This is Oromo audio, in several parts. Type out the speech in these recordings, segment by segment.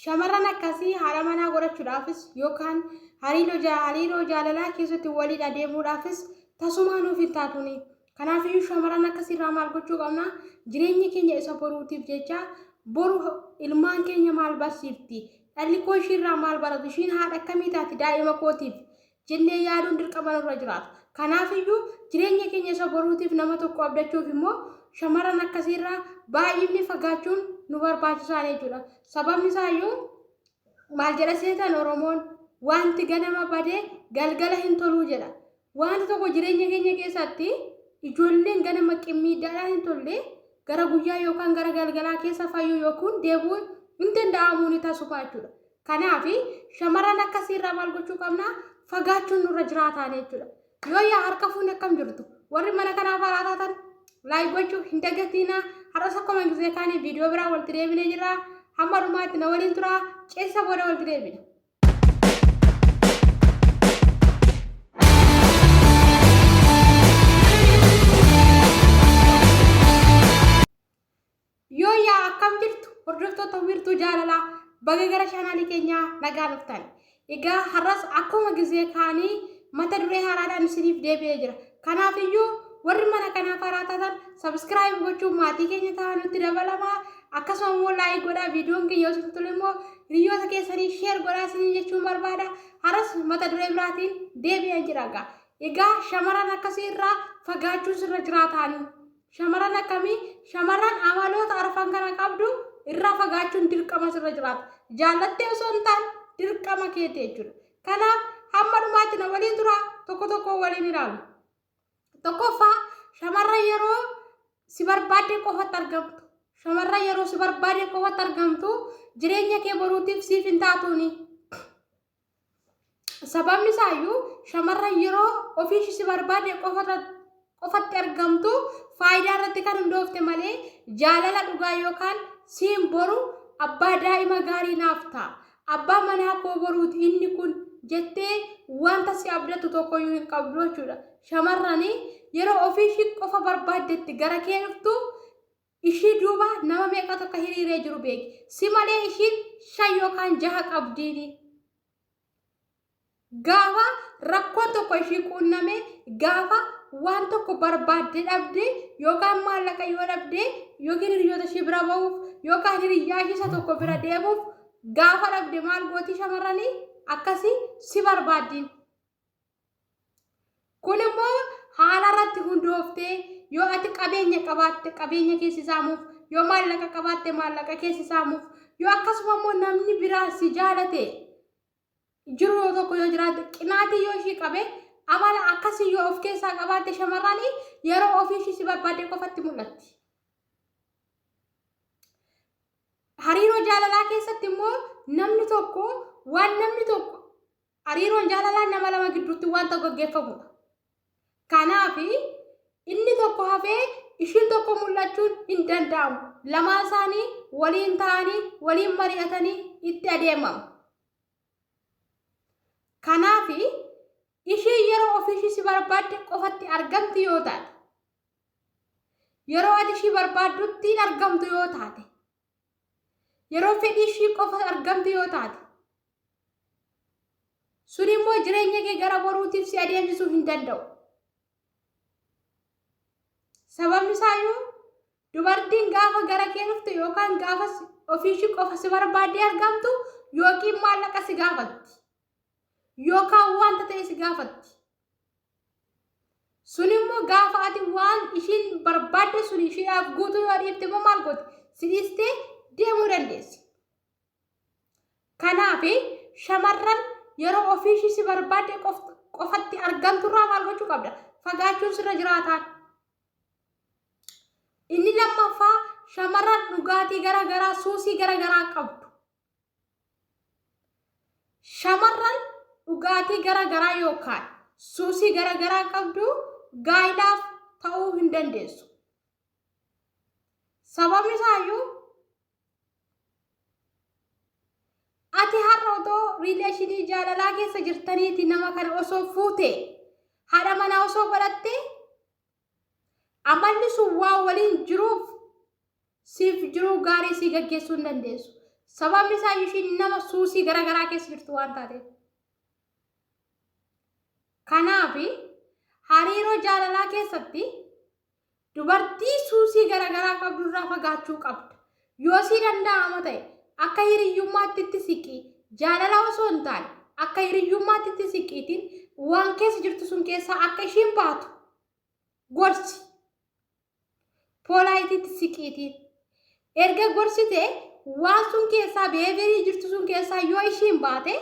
shamarran akkasii haadha manaa godhachuudhaafis yookaan hariiroo jaalalaa keessatti waliin adeemuudhaafis tasumaa nuuf hin taatuni. Kanaafiyyuu shamarran akkasiirraa maal gochuu qabna? Jireenya keenya isa boruutiif jecha boru ilmaan keenya maal barsiifti? Dhalli koo ishiirraa maal baratu? Ishiin haadha akkamii taati daa'ima kootiif jennee yaaduun dirqama nurra jiraata. Kanaafiyyuu jireenya keenya isa boruutiif nama tokko abdachuuf immoo shamarran akkasiirraa baay'inni fagaachuun nu barbaachisaa jechuudha. Sababni isaayyuu maal jedha seetan Oromoon wanti ganama badee galgala hin toluu jedha. Wanti tokko jireenya keenya keessatti ijoolleen ganama qimmiidhaadhaan hin tolle gara guyyaa yookaan gara galgalaa keessa fayyuu yookiin deebuu hin danda'amu ni taasifama jechuudha. Kanaaf shamarran akkasiirraa maal gochuu qabna? Fagaachuun nurra jiraataa jechuudha. Yoo yaa harka fuunee akkam jirtu warri mana kanaaf haaraa taatan laayik gochuu hin dagatinaa. Har'as akkuma gisee kaanii viidiyoo biraa walitti deebinee jira. Hamma dhumaatti na waliin tura. Ceesisa booda walitti deebina. Yoo yaa akkam jirtu hordoftoota wiirtuu jaalalaa baga gara chaanaalii keenyaa nagaa dhuftan. Egaa har'as akkuma gisee kaanii mata duree haaraadhaan isiniif deebi'ee jira. Kanaafiyyuu warri mana kanaaf haaraa taatan subscribe gochuun maatii keenya ta'an nutti dabalamaa. Akkasuma immoo laayik godhaa viidiyoon keenya yoo isin tole immoo hiriyoota keessanii sheer godhaa isin jechuun barbaada. Har'as mata duree biraatiin deebi'ee jira. Egaa shamarran akkasiirraa fagaachuun sirra jiraataanii. Shamarran akkamii? Shamarran amaloota arfan kana qabdu irraa fagaachuun dirqama sirra jiraata. Jaallattee osoo hin taane dirqama keeti jechuudha. Kanaaf hamma dhumaatti na waliin tura tokko waliin ilaalu. Tokkoffaa shamarran yeroo si barbaadde qofatti argamtu. Shamarran yeroo si barbaadde qofatti argamtu jireenya kee boruutiif siif hin taatuuni. Sababni isaayyuu shamarran yeroo ofii si barbaadde qofatti argamtu faayidaa irratti kan hundoofte malee jaalala dhugaa yookaan siin boru abbaa daa'ima gaarii naaf ta'a. Abbaa manaa koo boruuti inni kun jettee wanta si abdatu tokkoyyuu hin qabdu jechuudha. Shamarranii yeroo ofii qofa barbaaddetti gara kee dhuftu ishii duuba nama meeqatu akka hiriiree jiru beeki. Si malee ishiin 5 yookaan 6 qabdiini. Gaafa rakkoon tokko ishii quunname gaafa waan tokko barbaadde dhabde yookaan maallaqa yoo dhabde yookiin hiriyoota ishii bira ba'uuf yookaan hiriyaa ishii isa tokko bira deemuuf gaafa dhabde maal gooti shamarranii akkasii si barbaaddiin. Kun immoo haala irratti hundooftee yoo ati qabeenya qabaatte qabeenya keessi saamuuf yoo maallaqa qabaatte maallaqa keessi saamuuf yoo akkasuma immoo namni biraa si jaalate jiru yoo tokko yoo jiraate qinaatii yoo ishii qabe amala akkasii yoo of keessaa qabaatte shamarranii yeroo ofii ishii si barbaadde qofatti mul'atti. Hariiroo jaalalaa keessatti immoo namni tokko hariiroon jaalalaa nama lama gidduutti wanta gaggeeffamudha. Kanaaf inni tokko hafee ishiin tokko mul'achuun hin danda'amu. Lamaan isaanii waliin ta'anii waliin mari'atanii itti adeemamu. Kanaaf ishii yeroo ofii si barbaadde qofatti argamti yoo taate yeroo ati ishii barbaaddutti argamtu yoo taate yeroo fedhii ishii qofa argamti yoo taate sun immoo jireenya kee gara boruutiif si adeemsisuu hin danda'u. Sababni isaayyuu dubartiin gaafa gara kee dhufte yookaan gaafa ofii ishii qofa si barbaaddee argamtu yookiin maallaqa si gaafatti yookaan wanta ta'e si gaafatti. Sun immoo gaafa ati waan ishiin barbaadde sun ishiidhaaf guutuu yoo dhiifte immoo maal gooti? Si dhiistee deemuu dandeessi. Kanaaf shamarran yeroo ofii ishii si barbaadde qofatti argamturraa maal gochuu qabda? Fagaachuun sirra jiraataan. Inni lammaffaa shamarran dhugaatii garaagaraa suusii garaagaraa qabdu. Shamarran dhugaatii garaagaraa yookaan suusii garaagaraa qabdu gaa'ilaaf ta'uu hin dandeessu. Sababni isaayyuu ati har'a otoo riileeshinii jaalalaa keessa jirtaniiti nama kana osoo fuute haadha manaa osoo godhatte amalli sun waan waliin jiruuf siif jiruu gaarii si gaggeessuu hin dandeessu. sababni isaa ishiin nama suusii garagaraa keessa jirtu waan taateef. Kanaafi hariiroo jaalalaa keessatti dubartii suusii garagaraa qabdu irraa fagaachuu qabda. Yoo si danda'ama ta'e akka hiriyyummaatti itti siqii, jaalala osoo hin taane akka hiriyyummaatti itti siqiitiin waan keessa jirtu sun keessaa akka ishiin baatu gorsi. Poolaayitiitti siqiitiin erga gorsitee waan sun keessaa beebirii jirtu sun keessaa yoo ishiin baate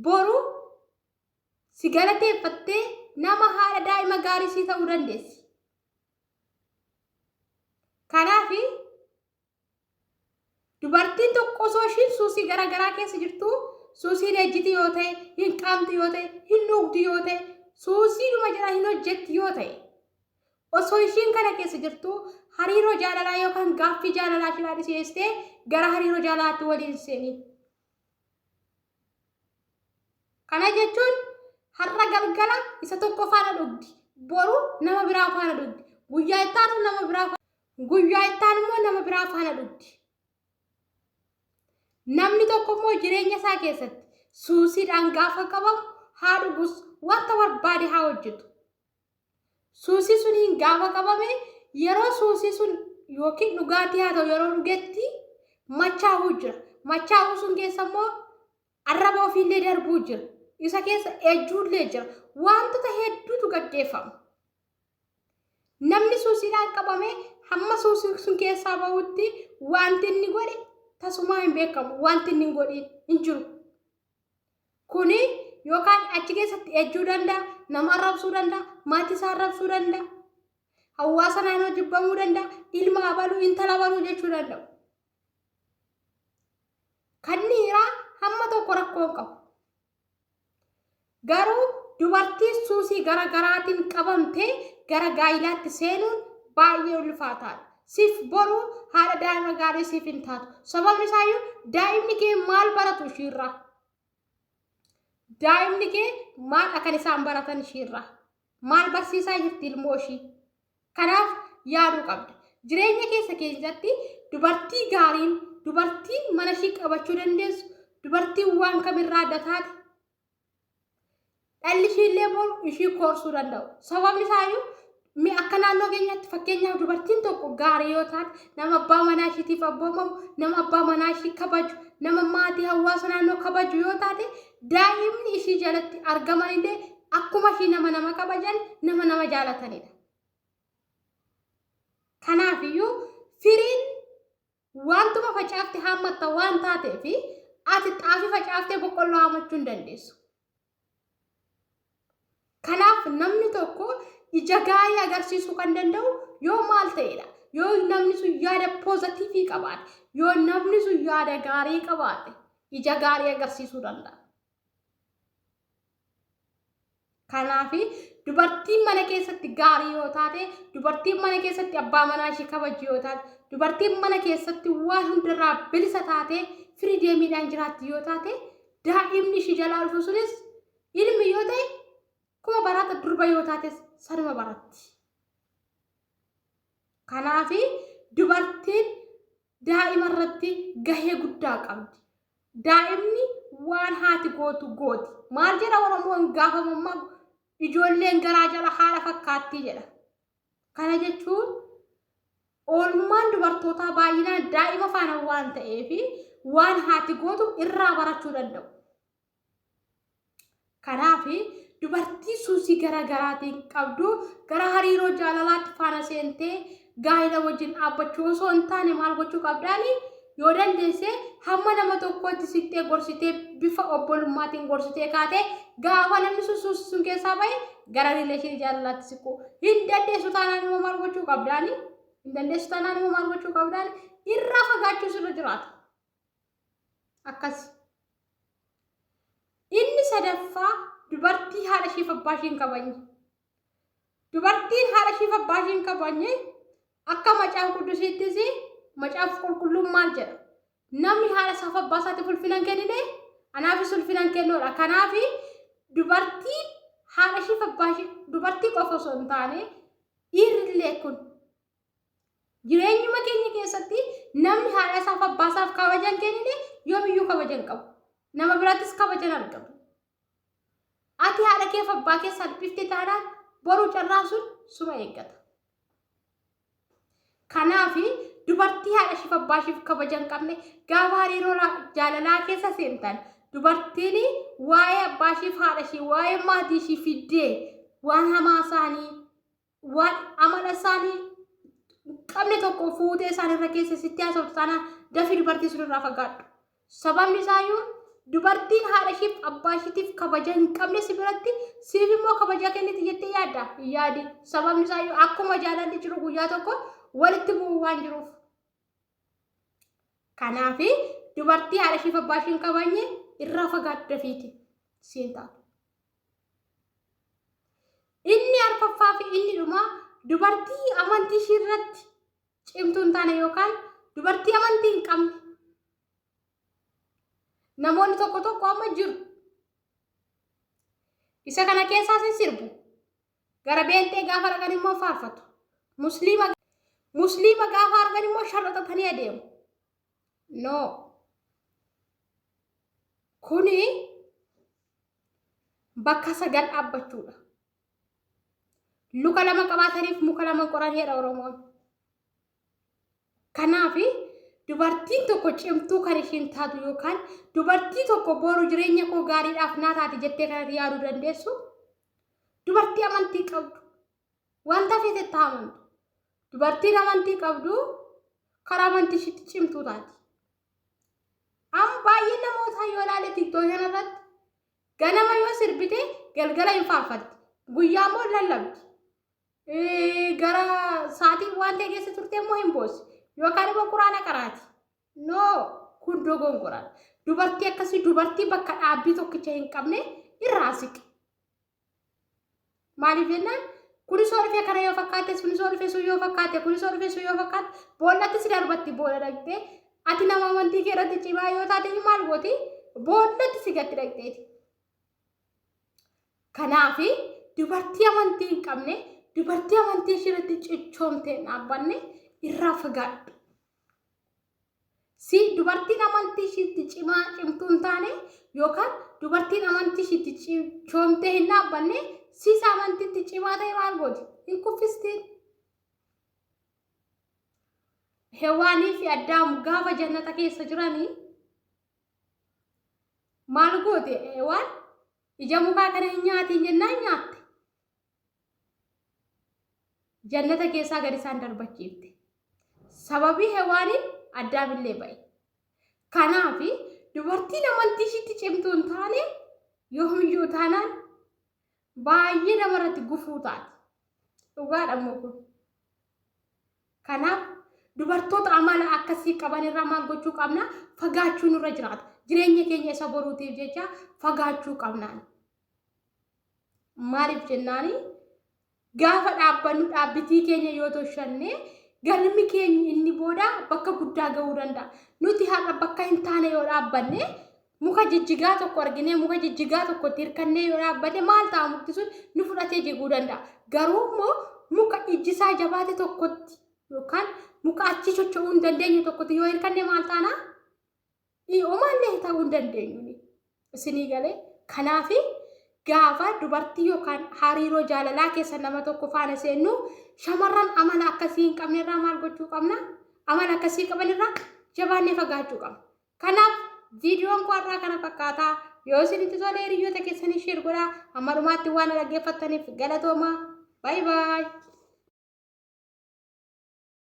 boru si galateeffattee nama haadha daa'ima gaarii sii ta'uu dandeessi. Kanaafi dubartiin tokko osoo ishiin suusii garagaraa keessa jirtu suusii lejjiti yoo ta'e, hin qaamti yoo ta'e, hin dhugdi yoo ta'e, suusiidhuma jala hin hojjetti yoo ta'e, osoo ishiin kana keessa jirtu hariiroo jaalalaa yookaan gaaffii jaalalaa ishee dhiyeessitee gara hariiroo jaalalaatti waliin seenii. Kana jechuun har'a galgala isa tokko faana dhugdi, boru nama biraa faana dhugdi, guyyaa itti aanu nama biraa faana dhugdi. Namni tokko immoo jireenya isaa keessatti suusiidhaan gaafa qabamu haa dhugus wanta barbaade haa hojjetu. Suusii suniin gaafa qabame yeroo suusii sun yookiin dhugaatii haa ta'u yeroo dhugetti machaa'uu jira. Machaa'uu sun keessa immoo arraba ofiillee darbuu jira. Isa keessa ejjuullee jira. Wantoota hedduutu gaggeeffama. Namni suusiidhaan qabame hamma suusii sun keessaa bahutti wanti inni godhe tasumaa hin beekamu. Wanti inni hin godhin hin jiru. Kuni yookaan achi keessatti ejjuu danda'a, nama arrabsuu danda'a, maatii isaa arrabsuu danda'a, hawaasa naannoo jibbamuu danda'a, ilma abaluu, intala abaluu jechuu danda'u. Kan dhiiraa hamma tokko rakkoo hin qabu. Garuu dubartii suusii garagaraatiin qabamtee gara gaa'ilaatti seenuun baay'ee ulfaataadha. Siif boru haadha daa'ima gaarii siif hin taatu. Sababni isaayyuu daa'imni kee maal baratu ishiirraa? Daa'imni kee maal akka isaan baratan ishiirraa? Maal barsiisaa jirti ilmoo ishii? Kanaaf yaaduu qabda. Jireenya keessa keessatti dubartii gaariin, dubartiin mana ishii qabachuu dandeessu, dubartiin waan kamirraa adda taate, dhalli ishiillee boru ishii koorsuu danda'u. Sababni isaayyuu mi akka naannoo keenyatti fakkeenyaaf dubartiin tokko gaarii yoo taate nama abbaa manaa ishiitiif abboomamu, nama abbaa manaa ishii kabaju, nama maatii hawaasa naannoo kabaju yoo taate daa'imni ishii jalatti argamanillee akkuma ishii nama kabajan, nama jaalatanidha. Kanaafiyyuu firiin wantuma facaafte haammatta waan taateef ati xaafii facaaftee boqqolloo haamachuu hin dandeessu. Kanaaf namni tokko ija gaarii agarsiisuu kan danda'u yoo maal ta'edha? Yoo namni sun yaada poozitiivii qabaate, yoo namni sun yaada gaarii qabaate ija gaarii agarsiisuu danda'a. Kanaaf dubartiin mana keessatti gaarii yoo taate, dubartiin mana keessatti abbaa manaa ishee kabaju yoo taate, dubartiin mana keessatti waan hundarraa bilisa taate firii deemiidhaan jiraatti yoo taate, daa'imni ishee jalaa dhufu sunis ilmi yoo ta'e kuma barata durba yoo taates sanuma baratti. Kanaaf dubartiin daa'ima irratti gahee guddaa qabdi. Daa'imni waan haati gootu gooti. Maal jedha Oromoon gaafa mammaaksu ijoolleen garaa jala haadha fakkaattii jedha. Kana jechuun oolmaan dubartootaa baay'inaan daa'ima faana waan ta'eef waan haati gootu irraa barachuu danda'u. Kanaaf dubartii suusii garagaraatiin qabdu gara hariiroo jaalalaatti faana seentee gaa'ila wajjin dhaabbachuu osoo hin taane maal gochuu qabdaani? Yoo dandeesse hamma nama tokkotti siqtee gorsitee bifa obbolummaatiin gorsitee kaatee gaafa namni sun suusii sun keessaa bahe gara riileeshinii jaalalaatti siqu. Hin dandeessu taanaan immoo maal gochuu qabdaani? Hin dandeessu taanaan immoo maal gochuu qabdaani? Irraa fagaachuu sirra jiraata. Akkas. Inni sadaffaa dubartii haadha ishee fi abbaa ishee hin kabajne. Dubartiin haadha ishee fi abbaa ishee hin kabajne akka macaafa quddusiittis macaafa qulqulluun maal jedha? Namni haadha isaa fi abbaa isaatiif ulfina hin kennine anaafis ulfina hin kennuudha. Kanaaf dubartiin haadha ishee fi abbaa ishee dubartii qofa osoo hin taane dhiirrillee kun Jireenyuma keenya keessatti namni haadha isaaf abbaa isaaf kabajan kennine yoomiyyuu kabajan qabu. Nama biraattis kabajan argamu. Ati haadha kee fi abbaa kee salphifte taanaan boruu carraan sun suma eeggata. Kanaafi dubartii haadha ishii fi abbaa ishii kabajan qabne gaafa hariiroo jaalalaa keessa seentan dubartiin waa'ee abbaa ishii fi haadha ishii waa'ee maatii ishii fiddee waan hamaa isaanii waan amala isaanii qabne tokko fuutee isaanirra keessa sitti haasoftu taanaan dafii dubartii sun irraa fagaadhu. Sababni isaayyuu dubartiin haadha ishii fi abbaa ishiitiif kabaja hin qabne si biratti siif immoo kabaja kenniti jettee yaadda hin yaadi. Sababni isaayyuu akkuma jaalalli jiru guyyaa tokko walitti bu'uu waan jiruuf. Kanaafi dubartii haadha ishii fi abbaa ishii hin kabajne irraa fagaadhu dafiiti siin taatu. Inni arfaffaa fi inni dhumaa dubartii amantii ishii irratti cimtuu hin taane yookaan dubartii amantii hin qabne. Namoonni tokko amma jiru. Isa kana keessaas hin sirbu. Gara beentee gaafa argan immoo faarfatu. Musliima gaafa argan immoo sharraxatanii adeemu. No. Kuni bakka sagal dhaabbachuudha. Luka lama qabaataniif muka lama qoran jedha Oromoon. Kanaafi dubartiin tokko cimtuu kan ishiin taatu yookaan dubartii tokko boru jireenya koo gaariidhaaf naa taati jettee kanatti yaaduu dandeessu. Dubartii amantii qabdu. Wanta feete taamantu. Dubartiin amantii qabdu karaa amantii ishiitti cimtuu taati. Amma baay'ee namoota yoo ilaale TikTok kanarratti ganama yoo sirbite galgala hin faarfatti. Guyyaa immoo lallabdi. Gara sa'aatii waan ta'e keessa turte immoo hin boossi. Yookaan immoo quraana qaraati. No, kun dogongoradha. Dubartii akkasii dubartii bakka dhaabbii tokkicha hin qabne irraa siqi. Maaliif jennaan kuni soorfee kana yoo fakkaate suni soorfee sun yoo fakkaate kuni soorfee sun yoo fakkaate boollatti si darbatti boolla dhaqxee ati nama amantii kee irratti cimaa yoo taate maal gooti boollatti si gatti dhaqxeeti. Kanaafi dubartii amantii hin qabne dubartii amantii ishee irratti cichoomtee dhaabbanne irraa fagaadhu. Si dubartiin amantii isheetti cimtuu hin taane yookaan dubartiin amantii isheetti cichoomtee hin dhaabbanne siis amantiitti cimaa ta'e maal gooti hin kuffistiin. Hewaanii fi Addaam gaafa jannata keessa jiranii maal goote Hewaan ija mukaa kana hin nyaatiin jennaan nyaatte. Jannata keessaa gadi isaan darbachiifte. Sababii Hewaaniin Addaam illee ba'e. Kanaafi dubartiin amantii isheetti cimtuu hin taane yoomiyyuu taanaan baay'ee namarratti gufuu taati. Dhugaadha immoo kun. Kanaaf dubartoota amala akkasii qaban irraa maal gochuu qabna? Fagaachuu nurra jiraata. Jireenya keenya isa boruutiif jecha fagaachuu qabnaan. Maaliif jennaani? Gaafa dhaabbannu dhaabbitii keenya yoo toshanne galmi keenya inni booda bakka guddaa ga'uu danda'a. Nuti har'a bakka hin taane yoo dhaabbanne muka jijjigaa tokko argine muka jijjigaa tokkotti hirkannee yoo dhaabbanne maal ta'a mukti sun nu fudhatee jiguu danda'a. Garuu immoo muka ijjisaa jabaate tokkotti yookaan muka achi socho'uu hin dandeenye tokkotti yoo hirkanne maal taana? Uumamnee ta'uu hin dandeenyu. Isinii galee kanaafi gaafa dubartii yookaan hariiroo jaalalaa keessa nama tokko faana seennu shamarran amala akkasii hin qabne irraa maal gochuu qabna? Amala akkasii qaban irraa jabaannee fagaachuu qabna. Kanaaf viidiyoon koo har'aa kana fakkaataa. Yoo isinitti tole hiriyoota keessanii sheer godhaa. Amma dhumaatti waan dhaggeeffattaniif galatooma. Bye bye.